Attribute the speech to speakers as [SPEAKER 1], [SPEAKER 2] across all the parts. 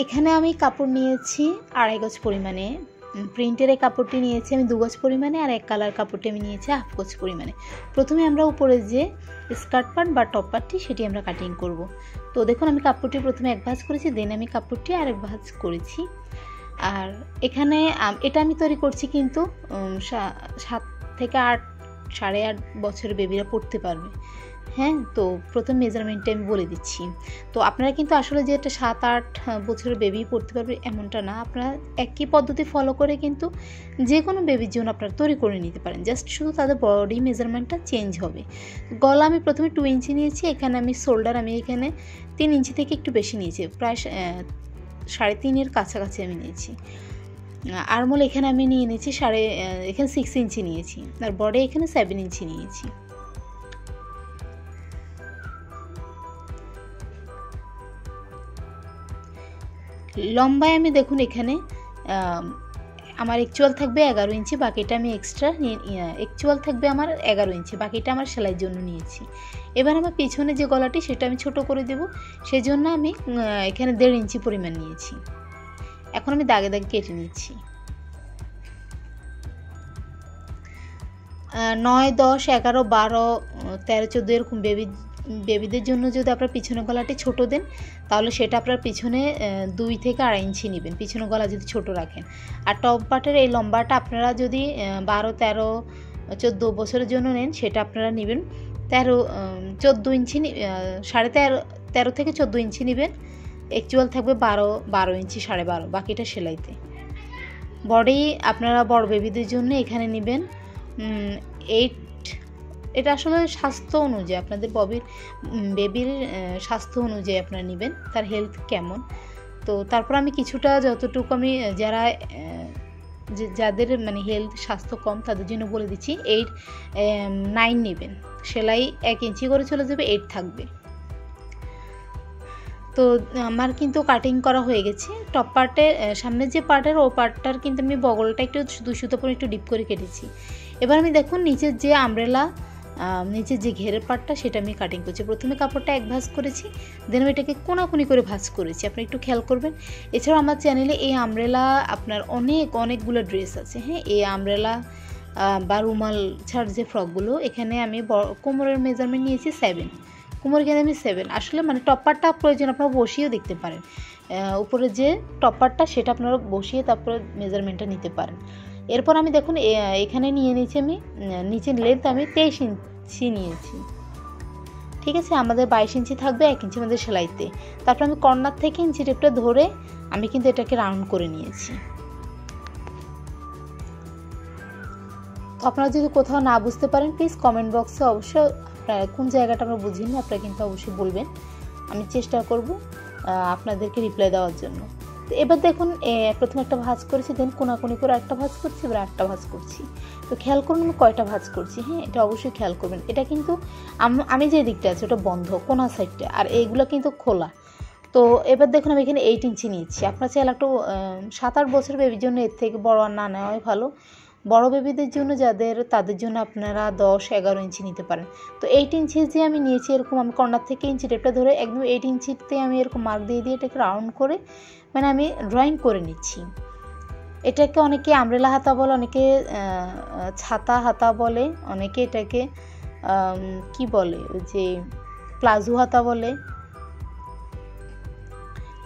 [SPEAKER 1] এখানে আমি কাপড় নিয়েছি 2.5 গজ পরিমাণে, প্রিন্টের এই কাপড়টি নিয়েছি আমি 2 গজ পরিমাণে, আর এক কালার কাপড়টি আমি নিয়েছি 1/2 গজ পরিমাণে। প্রথমে আমরা উপরে যে স্কার্ট পার্ট বা টপ পার্টটি সেটি আমরা কাটিং করব। তো দেখুন আমি কাপড়টি প্রথমে এক ভাঁজ করেছি, দেন আমি কাপড়টি আরেক ভাঁজ করেছি। আর এখানে এটা আমি তৈরি করছি কিন্তু 7 থেকে 8, 8.5 বছরের বেবিরা পড়তে পারবে। হ্যাঁ, তো প্রথম মেজারমেন্টটা আমি বলে দিচ্ছি। তো আপনারা কিন্তু আসলে যে এটা 7-8 বছরের বেবি পড়তে পারবে এমনটা না, আপনারা একই পদ্ধতি ফলো করে কিন্তু যে কোনো বেবির জন্য আপনারা তৈরি করে নিতে পারেন, জাস্ট শুধু তাদের বডি মেজারমেন্টটা চেঞ্জ হবে। গলা আমি প্রথমে 2 ইঞ্চি নিয়েছি, এখানে আমি শোল্ডার আমি এখানে 3 ইঞ্চি থেকে একটু বেশি নিয়েছি, প্রায় 3.5-এর কাছাকাছি আমি নিয়েছি। আর্মহোল এখানে আমি নিয়ে নিয়েছি এখানে 6 ইঞ্চি নিয়েছি, আর বডি এখানে 7 ইঞ্চি নিয়েছি। লম্বায় আমি দেখুন এখানে আমার অ্যাকচুয়াল থাকবে 11 ইঞ্চি, বাকিটা আমি এক্সট্রা অ্যাকচুয়াল থাকবে আমার 11 ইঞ্চি, বাকিটা আমার সেলাইয়ের জন্য নিয়েছি। এবার আমার পিছনে যে গলাটি সেটা আমি ছোট করে দেব, সেই জন্য আমি এখানে 1.5 ইঞ্চি পরিমাণ নিয়েছি। এখন আমি দাগে দাগে কেটে নিচ্ছি। 9, 10, 11, 12, 13, 14 এরকম বেবিদের জন্য যদি আপনার পিছনে গলাটি ছোট দেন তাহলে সেটা আপনার পিছনে 2 থেকে 2.5 ইঞ্চি নেবেন, পিছনে গলা যদি ছোট রাখেন। আর টপ পার্টের এই লম্বাটা আপনারা যদি 12, 13, 14 বছরের জন্য নেন সেটা আপনারা নেবেন 14 ইঞ্চি, 13.5 থেকে 14 ইঞ্চি নেবেন। অ্যাকচুয়াল থাকবে 12 ইঞ্চি, 12.5, বাকিটা সেলাইতে। বডি আপনারা বড় বেবিদের জন্য এখানে নেবেন 8। এটা আসলে স্বাস্থ্য অনুযায়ী আপনাদের বেবির স্বাস্থ্য অনুযায়ী আপনারা নেবেন, তার হেলথ কেমন। তো তারপর আমি কিছুটা যতটুকু আমি যাদের মানে হেলথ স্বাস্থ্য কম তাদের জন্য বলে দিচ্ছি 8, 9 নেবেন। সেলাই 1 ইঞ্চি করে চলে যাবে, 8 থাকবে। তো আমার কিন্তু কাটিং করা হয়ে গেছে। টপ পার্টের সামনের যে পার্টের ও পার্টটার কিন্তু আমি বগলটা একটু 2 সুতো করে একটু ডিপ করে কেটেছি। এবার আমি দেখুন নিচের যে আমব্রেলা, নিচের যে ঘেরের পার্টটা সেটা আমি কাটিং করছি। প্রথমে কাপড়টা এক ভাঁজ করেছি, দেন আমি এটাকে কোনাকুনি করে ভাঁজ করেছি, আপনি একটু খেয়াল করবেন। এছাড়াও আমার চ্যানেলে এই আমব্রেলা আপনার অনেকগুলো ড্রেস আছে। হ্যাঁ, এই আমব্রেলা বা রুমাল ছাড় যে ফ্রকগুলো, এখানে আমি কোমরের মেজারমেন্ট নিয়েছি 7, কোমর এখানে আমি 7। আসলে মানে টপ পার্টটা প্রয়োজন আপনারা বসিয়েও দেখতে পারেন, উপরে যে টপ পার্টটা সেটা আপনারা বসিয়ে তারপরে মেজারমেন্টটা নিতে পারেন। এরপর আমি দেখুন এখানে নিয়ে নিয়েছি আমি নিচের লেন্থ আমি 23 ইঞ্চি নিয়েছি। ঠিক আছে, আমাদের 22 ইঞ্চি থাকবে, 1 ইঞ্চি আমাদের সেলাইতে। তারপর আমি কর্নার থেকে ইঞ্চি টেপটা ধরে আমি কিন্তু এটাকে রাউন্ড করে নিয়েছি। তো আপনারা যদি কোথাও না বুঝতে পারেন প্লিজ কমেন্ট বক্সে অবশ্যই কোন জায়গাটা আমরা বুঝিনি আপনারা কিন্তু অবশ্যই বলবেন, আমি চেষ্টা করব আপনাদেরকে রিপ্লাই দেওয়ার জন্য। তো এবার দেখুন প্রথমে একটা ভাঁজ করেছি, দেন কোনাকুনি করে একটা ভাঁজ করছি, এবার একটা ভাঁজ করছি। তো খেয়াল করুন আমি কয়টা ভাঁজ করছি। হ্যাঁ, এটা অবশ্যই খেয়াল করবেন। এটা কিন্তু আমি যে দিকটা আছে ওটা বন্ধ, কোনা সাইডটা, আর এইগুলো কিন্তু খোলা। তো এবার দেখুন আমি এখানে 8 ইঞ্চি নিচ্ছি। আপনার চাইলে একটু 7-8 বছর বেবির জন্য এর থেকে বড় আর না নেওয়াই ভালো। বড় বেবিদের জন্য তাদের জন্য আপনারা 10-11 ইঞ্চি নিতে পারেন। তো 8 ইঞ্চি যে আমি নিয়েছি, এরকম আমি কর্নার থেকে ইঞ্চি টেপটা ধরে একদম 8 ইঞ্চিতে আমি এরকম মার্ক দিয়ে এটাকে রাউন্ড করে মানে আমি ড্রয়িং করে নিচ্ছি। এটাকে অনেকে আমব্রেলা হাতা বলে, অনেকে ছাতা হাতা বলে, অনেকে এটাকে কি বলে ওই যে প্লাজো হাতা বলে।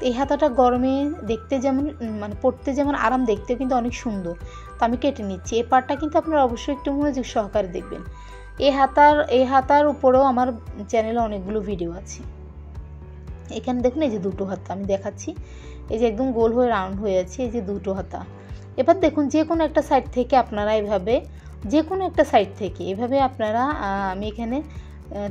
[SPEAKER 1] এই হাতাটা গরমে দেখতে যেমন মানে পরতে যেমন আরাম, দেখতেও কিন্তু অনেক সুন্দর। তো আমি কেটে নিচ্ছি। এই পার্টটা কিন্তু আপনারা অবশ্যই একটু মনোযোগ সহকারে দেখবেন। এই হাতার উপরেও আমার চ্যানেলে অনেকগুলো ভিডিও আছে। এখানে দেখুন এই যে 2টো হাতা আমি দেখাচ্ছি, এই যে একদম গোল হয়ে রাউন্ড হয়ে আছে, এই যে 2টো হাতা। এবার দেখুন যে কোনো একটা সাইড থেকে আপনারা এভাবে আপনারা আমি এখানে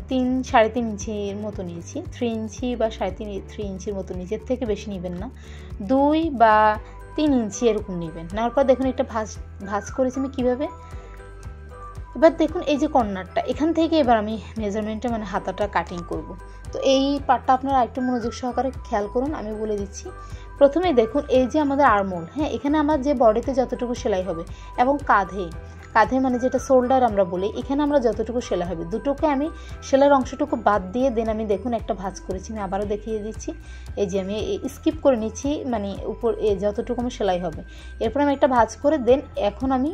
[SPEAKER 1] 3-3.5 ইঞ্চির মতো নিয়েছি, 3 ইঞ্চি বা 3.5 ইঞ্চির মতো, নিচের থেকে বেশি নেবেন না, 2 বা 3 ইঞ্চি এরকম নেবেন। নেওয়ার পর দেখুন একটা ভাঁজ করেছি আমি কীভাবে। এবার দেখুন এই যে কর্নারটা, এখান থেকে এবার আমি মেজারমেন্টটা মানে হাতাটা কাটিং করব। তো এই পার্টটা আপনারা একটু মনোযোগ সহকারে খেয়াল করুন, আমি বলে দিচ্ছি। প্রথমেই দেখুন এই যে আমাদের আর্মহোল, হ্যাঁ, এখানে আমার যে বডিতে যতটুকু সেলাই হবে এবং কাঁধে মানে যেটা শোল্ডার আমরা বলি, এখানে আমরা যতটুকু সেলাই হবে দুটোকে আমি সেলাইয়ের অংশটুকু বাদ দিয়ে দেন আমি দেখুন একটা ভাঁজ করেছি। আমি আবারও দেখিয়ে দিচ্ছি, এই যে আমি স্কিপ করে নিচ্ছি মানে উপর যতটুকু আমার সেলাই হবে, এরপর আমি একটা ভাঁজ করে দেন এখন আমি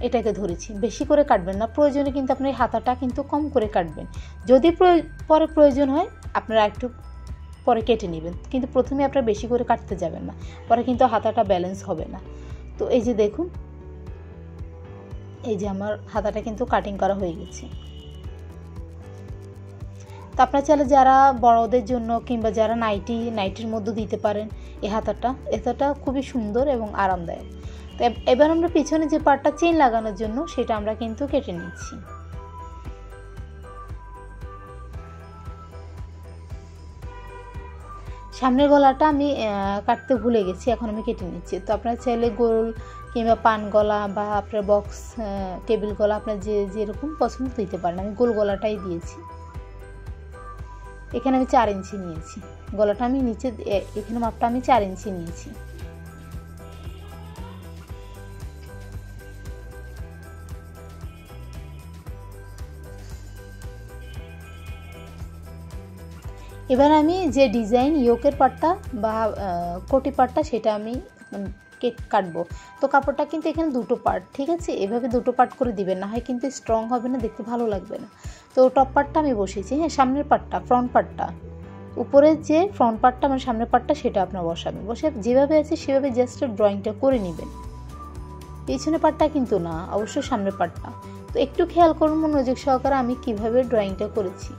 [SPEAKER 1] এটাকে ধরেছি। বেশি করে কাটবেন না, প্রয়োজনে কিন্তু আপনার এই হাতাটা কিন্তু কম করে কাটবেন। যদি পরে প্রয়োজন হয় আপনারা একটু পরে কেটে নেবেন, কিন্তু প্রথমে আপনারা বেশি করে কাটতে যাবেন না, পরে কিন্তু হাতাটা ব্যালেন্স হবে না। তো এই যে দেখুন এই যে আমার হাতাটা কিন্তু কাটিং করা হয়ে গেছে। তো আপনারা চাইলে যারা বড়দের জন্য কিংবা যারা নাইটির মধ্যে দিতে পারেন এই হাতাটা খুবই সুন্দর এবং আরামদায়ক। তো এবার আমরা পিছনে যে পার্টটা চেইন লাগানোর জন্য সেটা আমরা কিন্তু কেটে নিচ্ছি। সামনের গলাটা আমি কাটতে ভুলে গেছি, এখন আমি কেটে নিচ্ছি। তো আপনারা চাইলে গোল কিংবা পান গলা বা আপনার বক্স টেবিল গলা আপনার যেরকম পছন্দ দিতে পারেন। আমি গোল গলাটাই দিয়েছি। এখানে আমি 4 ইঞ্চি নিয়েছি, গলাটা আমি নিচে এখানে মাপটা আমি 4 ইঞ্চি নিয়েছি। এবার আমি যে ডিজাইন ইয়োকের পাটটা বা কোটি পাটটা সেটা আমি কাটবো। তো কাপড়টা কিন্তু এখানে দুটো পার্ট, ঠিক আছে, এভাবে দুটো পার্ট করে দিবেন, না হয় কিন্তু স্ট্রং হবে না, দেখতে ভালো লাগবে না। তো টপ পার্টটা আমি বসিয়েছি, হ্যাঁ, সামনের পার্টটা ফ্রন্ট পার্টটা, উপরের যে ফ্রন্ট পার্টটা মানে সামনের পার্টটা সেটা আপনার বসাবেন। বসে যেভাবে আছে সেভাবে জাস্ট ড্রয়িংটা করে নেবেন, পিছনের পার্টটা কিন্তু না, অবশ্যই সামনের পার্টটা। তো একটু খেয়াল করুন মনোযোগ সহকারে আমি কিভাবে ড্রয়িংটা করেছি।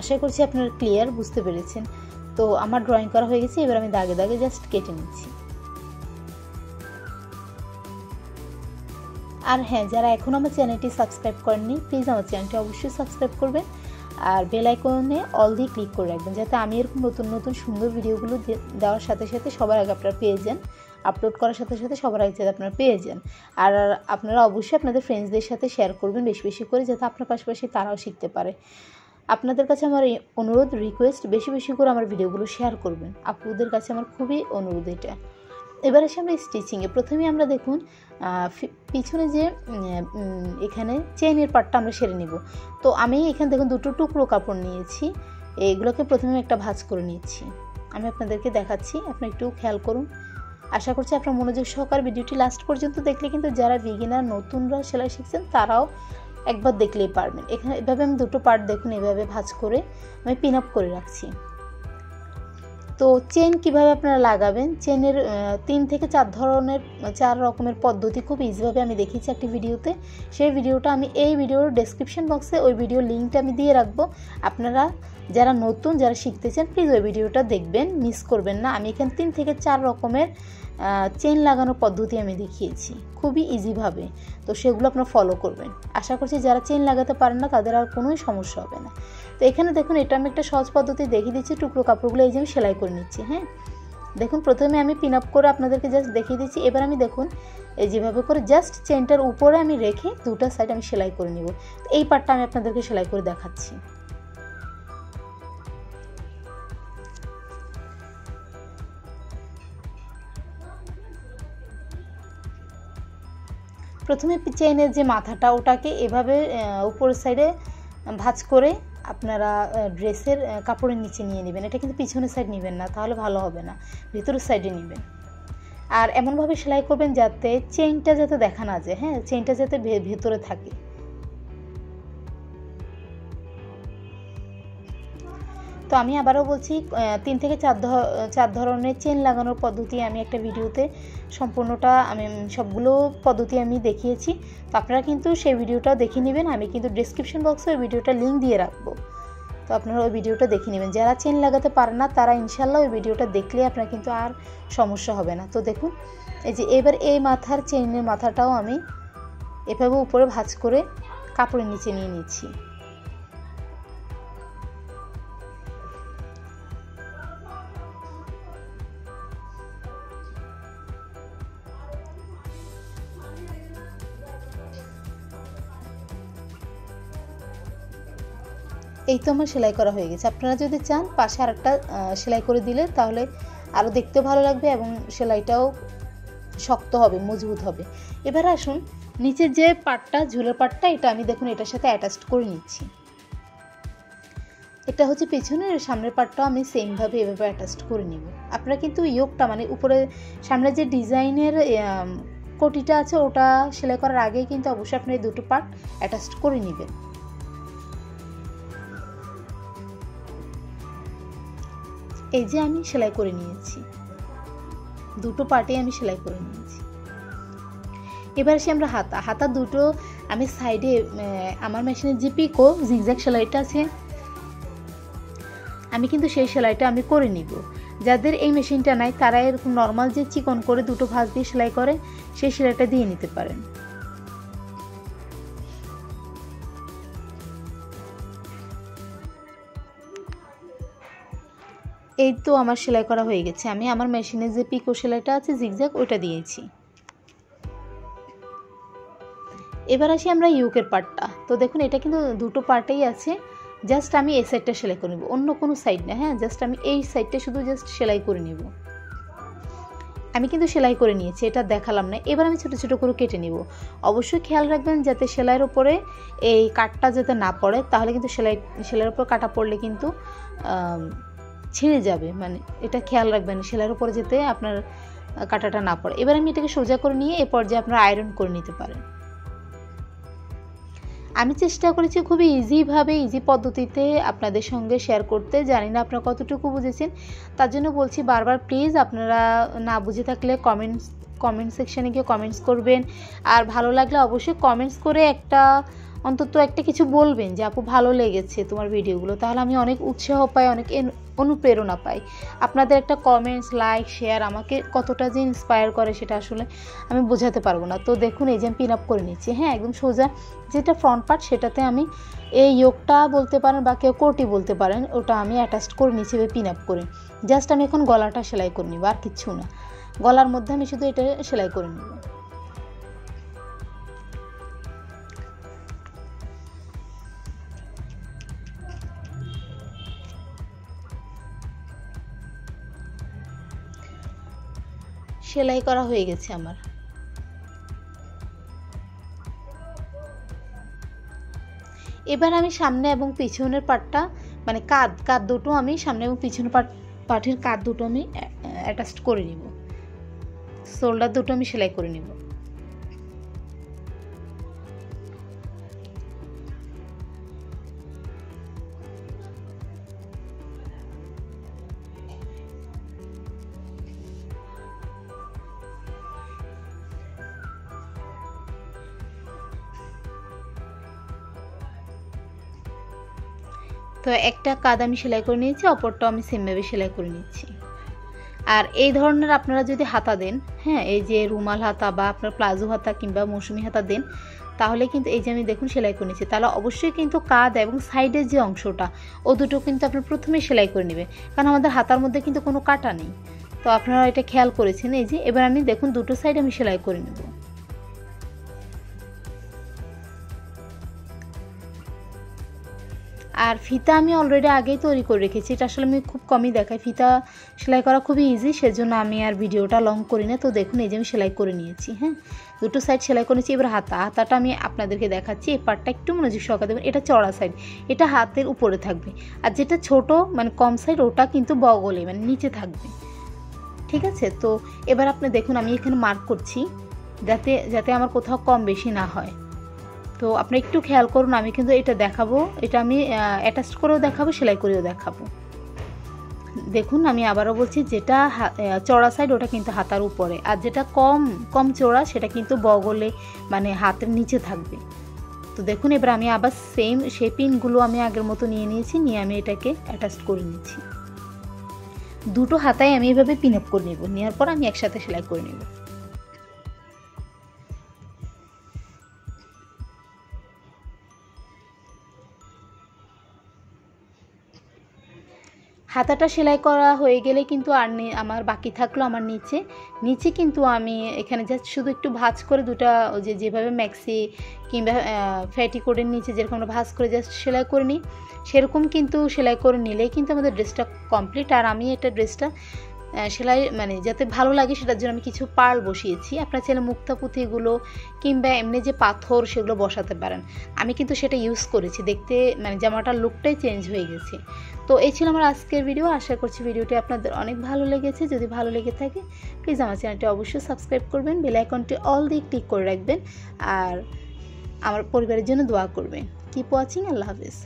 [SPEAKER 1] আশা করছি আপনারা ক্লিয়ার বুঝতে পেরেছেন। তো আমার ড্রয়িং করা হয়ে গেছে, এবার আমি দাগে দাগে জাস্ট কেটে নিচ্ছি। আর হ্যাঁ, যারা এখন আমার চ্যানেলটি সাবস্ক্রাইব করেননি প্লিজ আমার চ্যানেলটি অবশ্যই সাবস্ক্রাইব করবেন আর বেল আইকনে অল দিয়ে ক্লিক করে রাখবেন, যাতে আমি এরকম নতুন নতুন সুন্দর ভিডিওগুলো দেওয়ার সাথে সাথে সবার আগে আপনারা পেয়ে যান, আপলোড করার সাথে সাথে সবার আগে যাতে আপনারা পেয়ে যান। আর আপনারা অবশ্যই আপনাদের ফ্রেন্ডসদের সাথে শেয়ার করবেন বেশি বেশি করে, যাতে আপনার পাশাপাশি তারাও শিখতে পারে। আপনাদের কাছে আমার এই অনুরোধ রিকোয়েস্ট, বেশি বেশি করে আমার ভিডিওগুলো শেয়ার করবেন, আপুদের কাছে আমার খুবই অনুরোধ এটা। এবার এসে আমরা স্টিচিংয়ে প্রথমে আমরা দেখুন পিছনে যে এখানে চেইনের পার্টটা আমরা সেরে নিব। তো আমি এখানে দেখুন দুটো টুকরো কাপড় নিয়েছি, এইগুলোকে প্রথমে একটা ভাঁজ করে নিচ্ছি। আমি আপনাদেরকে দেখাচ্ছি, আপনি একটু খেয়াল করুন। আশা করছি আপনার মনোযোগ সহকারে ভিডিওটি লাস্ট পর্যন্ত দেখলে কিন্তু যারা বিগিনার নতুনরা সেলাই শিখছেন তারাও একবার দেখলেই পারবেন। এখানে এভাবে আমি দুটো পার্ট দেখুন এভাবে ভাঁজ করে আমি পিন আপ করে রাখছি। তো চেন কিভাবে আপনারা লাগাবেন, চেনের 3 থেকে 4 রকমের পদ্ধতি খুব ইজিভাবে আমি দেখিয়েছি একটি ভিডিওতে। সেই ভিডিওটা আমি এই ভিডিওর ডেসক্রিপশন বক্সে ওই ভিডিওর লিঙ্কটা আমি দিয়ে রাখবো। আপনারা যারা নতুন যারা শিখতে চান প্লিজ ওই ভিডিওটা দেখবেন, মিস করবেন না। আমি এখানে 3 থেকে 4 রকমের চেন লাগানোর পদ্ধতি আমি দেখিয়েছি খুবই ইজিভাবে, তো সেগুলো আপনারা ফলো করবেন। আশা করছি যারা চেন লাগাতে পারেন না তাদের আর কোনোই সমস্যা হবে না। তো এখানে দেখুন এটা আমি একটা সহজ পদ্ধতি দেখিয়ে দিচ্ছি, টুকরো কাপড়গুলো এই যে আমি সেলাই করে নিচ্ছি। হ্যাঁ, দেখুন প্রথমে আমি পিন আপ করে আপনাদেরকে জাস্ট দেখিয়ে দিচ্ছি। এবার আমি দেখুন এই যেভাবে করে জাস্ট চেনটার উপরে আমি রেখে দুটো সাইড আমি সেলাই করে নিব। তো এই পার্টটা আমি আপনাদেরকে সেলাই করে দেখাচ্ছি। প্রথমে চেইনের যে মাথাটা ওটাকে এভাবে উপরের সাইডে ভাঁজ করে আপনারা ড্রেসের কাপড়ের নিচে নিয়ে নেবেন। এটা কিন্তু পিছনের সাইড নেবেন না, তাহলে ভালো হবে না, ভেতরের সাইডে নেবেন। আর এমনভাবে সেলাই করবেন যাতে চেইনটা যাতে দেখা না যায়, হ্যাঁ, চেইনটা যাতে ভেতরে থাকে। তো আমি আবারও বলছি 3 থেকে 4 ধরনের চেন লাগানোর পদ্ধতি আমি একটা ভিডিওতে সম্পূর্ণটা আমি সবগুলো পদ্ধতি আমি দেখিয়েছি। তো আপনারা কিন্তু সেই ভিডিওটা দেখে নেবেন, আমি কিন্তু ডেসক্রিপশন বক্সে ওই ভিডিওটা লিঙ্ক দিয়ে রাখবো। তো আপনারা ওই ভিডিওটা দেখে নেবেন। যারা চেন লাগাতে পারেন না তারা ইনশাল্লাহ ওই ভিডিওটা দেখলে আপনার কিন্তু আর সমস্যা হবে না। তো দেখুন এই যে এবার এই মাথার চেইনের মাথাটাও আমি এভাবে উপরে ভাঁজ করে কাপড়ের নিচে নিয়ে নিচ্ছি। এই তো আমার সেলাই করা হয়ে গেছে। আপনারা যদি চান পাশে আরেকটা সেলাই করে দিলে তাহলে আরও দেখতে ভালো লাগবে এবং সেলাইটাও শক্ত হবে, মজবুত হবে। এবার আসুন নিচের যে পাটটা, ঝুলের পাটটা, এটা আমি দেখুন এটার সাথে অ্যাটাচ করে নিচ্ছি। এটা হচ্ছে পেছনের, সামনের পাটটাও আমি সেমভাবে এভাবে অ্যাটাচ করে নিব। আপনারা কিন্তু ইয়োগটা মানে উপরে সামনে যে ডিজাইনের কোটিটা আছে ওটা সেলাই করার আগেই কিন্তু অবশ্যই আপনি এই দুটো পার্ট অ্যাটাচ করে নেবেন। এই যে আমি সেলাই করে নিয়েছি, দুটো পার্টে আমি সেলাই করে নিয়েছি। এবার আসি আমরা হাতা দুটো আমি সাইডে আমার মেশিনের যে পিকো জিগজ্যাগ সেলাইটা আছে আমি কিন্তু সেই সেলাইটা আমি করে নিব। যাদের এই মেশিনটা নাই তারা এরকম নর্মাল যে চিকন করে দুটো ভাঁজ দিয়ে সেলাই করে সেই সেলাইটা দিয়ে নিতে পারেন। এই তো আমার সেলাই করা হয়ে গেছে। আমি আমার মেশিনে যে পিকো সেলাইটা আছে জিগজ্যাগ ওইটা দিয়েছি। এবার আসি আমরা ইউকের পার্টটা। তো দেখুন এটা কিন্তু দুটো পার্টেই আছে, জাস্ট আমি এই সাইডটা সেলাই করে নেব, অন্য কোনো সাইড না। হ্যাঁ, জাস্ট আমি এই সাইডটা শুধু জাস্ট সেলাই করে নেব। আমি কিন্তু সেলাই করে নিয়েছি, এটা দেখালাম না। এবার আমি ছোটো ছোটো করে কেটে নেব। অবশ্যই খেয়াল রাখবেন যাতে সেলাইয়ের ওপরে এই কাটটা যাতে না পড়ে, তাহলে কিন্তু সেলাইয়ের ওপর কাটা পড়লে কিন্তু ছিঁড়ে যাবে, মানে এটা খেয়াল রাখবেন সেলাইয়ের ওপরে যাতে আপনার কাটাটা না পড়ে। এবার আমি এটাকে সোজা করে নিয়ে এ পর্যায়ে আপনারা আয়রন করে নিতে পারেন। আমি চেষ্টা করেছি খুবই ইজি পদ্ধতিতে আপনাদের সঙ্গে শেয়ার করতে। জানি না আপনারা কতটুকু বুঝেছেন, তার জন্য বলছি বারবার প্লিজ আপনারা না বুঝে থাকলে কমেন্ট সেকশানে গিয়ে কমেন্টস করবেন। আর ভালো লাগলে অবশ্যই কমেন্টস করে অন্তত একটা কিছু বলবেন যে আপু ভালো লেগেছে তোমার ভিডিওগুলো, তাহলে আমি অনেক উৎসাহ পাই, অনেক অনুপ্রেরণা পাই। আপনাদের একটা কমেন্টস, লাইক, শেয়ার আমাকে কতটা যে ইন্সপায়ার করে সেটা আসলে আমি বোঝাতে পারবো না। তো দেখুন এই যে আমি পিন আপ করে নিচ্ছি। হ্যাঁ, একদম সোজা যেটা ফ্রন্ট পার্ট সেটাতে আমি এই ইয়োগটা বলতে পারেন বা কেউ কোটি বলতে পারেন, ওটা আমি অ্যাটাচ করে নিচ্ছি পিন আপ করে। জাস্ট আমি এখন গলাটা সেলাই করে নিব, আর কিচ্ছু না। গলার মধ্যে আমি শুধু এটা সেলাই করে নিব। সেলাই করা হয়ে গেছে আমার। এবার আমি সামনে এবং পিছনের পাটটা মানে কাঁধ দুটো আমি সামনে এবং পিছনের পাটের কাঁধ দুটো আমি অ্যাটাচ করে নিব। শোল্ডার দুটো আমি সেলাই করে নিব। তো একটা কাঁধ আমি সেলাই করে নিয়েছি, অপরটাও আমি সেমভাবে সেলাই করে নিচ্ছি। আর এই ধরনের আপনারা যদি হাতা দেন, হ্যাঁ, এই যে রুমাল হাতা বা আপনার প্লাজো হাতা কিংবা মৌসুমি হাতা দেন, তাহলে কিন্তু এই যে আমি দেখুন সেলাই করে নিচ্ছি, তাহলে অবশ্যই কিন্তু কাঁধ এবং সাইডের যে অংশটা ও দুটো কিন্তু আপনার প্রথমে সেলাই করে নেবেন, কারণ আমাদের হাতার মধ্যে কিন্তু কোনো কাটা নেই। তো আপনারা এটা খেয়াল করেছেন। এই যে এবার আমি দেখুন দুটো সাইড আমি সেলাই করে নেব। আর ফিতা আমি অলরেডি আগেই তৈরি করে রেখেছি, এটা আসলে আমি খুব কমই দেখাই। ফিতা সেলাই করা খুবই ইজি, সেজন্য আমি আর ভিডিওটা লং করি না। তো দেখুন এই যে আমি সেলাই করে নিয়েছি। হ্যাঁ, দুটো সাইড সেলাই করেছি। এবার হাতাটা আমি আপনাদেরকে দেখাচ্ছি। এই পার্টটা একটু মনোযোগ সহকারে দেবেন। এটা চড়া সাইড, এটা হাতের উপরে থাকবে, আর যেটা ছোট মানে কম সাইড ওটা কিন্তু বগলে মানে নিচে থাকবে। ঠিক আছে, তো এবার আপনি দেখুন আমি এখানে মার্ক করছি যাতে আমার কোথাও কম বেশি না হয়। তো আপনি একটু খেয়াল করুন, আমি কিন্তু এটা দেখাবো, এটা আমি অ্যাটাচ করেও দেখাবো, সেলাই করেও দেখাবো। দেখুন আমি আবারও বলছি, যেটা চড়া সাইড ওটা কিন্তু হাতার উপরে, আর যেটা কম চড়া সেটা কিন্তু বগলে মানে হাতের নিচে থাকবে। তো দেখুন এবার আমি আবার সেই পিনগুলো আমি আগের মতো নিয়ে নিয়েছি, নিয়ে আমি এটাকে অ্যাটাচ করে নিচ্ছি। দুটো হাতায় আমি এভাবে পিন আপ করে নেব, নেওয়ার পর আমি একসাথে সেলাই করে নেব। হাতাটা সেলাই করা হয়ে গেলে কিন্তু আর আমার বাকি থাকলো আমার নিচে কিন্তু আমি এখানে জাস্ট শুধু একটু ভাঁজ করে দুটা ওই যেভাবে ম্যাক্সি কিংবা পেটিকোটের নিচে যেরকম আমরা ভাঁজ করে জাস্ট সেলাই করে নিই, সেরকম কিন্তু সেলাই করে নিলেই কিন্তু আমাদের ড্রেসটা কমপ্লিট। আর আমি এটা ড্রেসটা সেলাই মানে যাতে ভালো লাগে সেটার জন্য আমি কিছু পার্ল বসিয়েছি। আপনারা চাইলে মুক্তা পুঁথিগুলো কিংবা এমনি যে পাথর সেগুলো বসাতে পারেন। আমি কিন্তু সেটা ইউজ করেছি, দেখতে মানে জামাটার লুকটাই চেঞ্জ হয়ে গেছে। তো এই ছিল আমার আজকের ভিডিও। আশা করছি ভিডিওটি আপনাদের অনেক ভালো লেগেছে। যদি ভালো লেগে থাকে প্লিজ আমার চ্যানেলটি অবশ্যই সাবস্ক্রাইব করবেন, বেল আইকনটি অল দিয়ে ক্লিক করে রাখবেন আর আমার পরিবারের জন্য দোয়া করবেন। Keep watching. আল্লাহ হাফেজ।